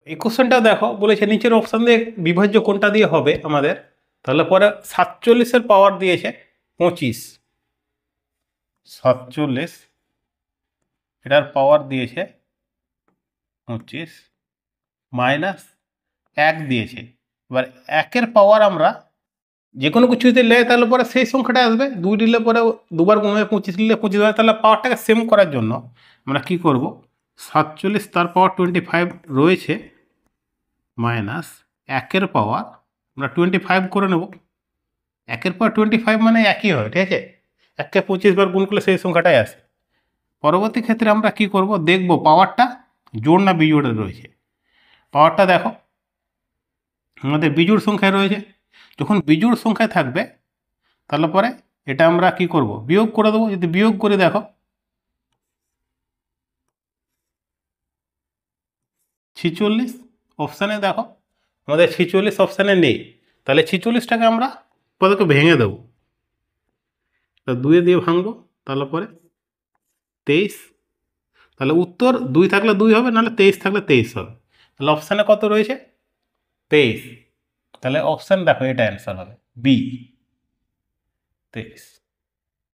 এই কোশ্চেনটা দেখো বলেছে নিচের অপশান দিয়ে বিভাজ্য কোনটা দিয়ে হবে আমাদের, তাহলে পরে 47-এর পাওয়ার দিয়েছে 25, 47 এটার পাওয়ার দিয়েছে 25 মাইনাস 1 দিয়েছে। এবার 1-এর পাওয়ার আমরা যে কোনো কিছু যদি নেয় তাহলে পরে সেই সংখ্যাটা আসবে, 2 নিলে পরে দুবার গুণ হবে 25 নিলে 25 হবে, তাহলে পাওয়ারটাকে সেম করার জন্য আমরা কি করব, 47 তার পাওয়ার 25 রয়েছে মাইনাস 1-এর পাওয়ার আমরা 25 করে নেব। 1-এর পাওয়ার 25 মানে একই হয়, ঠিক আছে, 1কে 25 বার গুণ করলে সেই সংখ্যাটাই আসে। পরবর্তী ক্ষেত্রে আমরা কি করব, দেখব পাওয়ারটা জোড় না বিজোড়ে রয়েছে। পাওয়ারটা দেখো আমাদের বিজোড় সংখ্যায় রয়েছে, যখন বিজোড় সংখ্যায় থাকবে তাহলে পরে এটা আমরা কি করব, বিয়োগ করে দেবো। যদি বিয়োগ করে দেখো 46 অপশানে দেখো আমাদের 46 অপশানে নেই, তাহলে 46টাকে আমরা পদকে ভেঙে দেবো, তা 2 দিয়ে ভাঙবো, তাহলে পরে 23, তাহলে উত্তর 2 থাকলে 2 হবে, নাহলে 23 থাকলে 23 হবে। তাহলে অপশানে কত রয়েছে 23, তাহলে অপশান দেখো এটা অ্যান্সার হবে বি 23।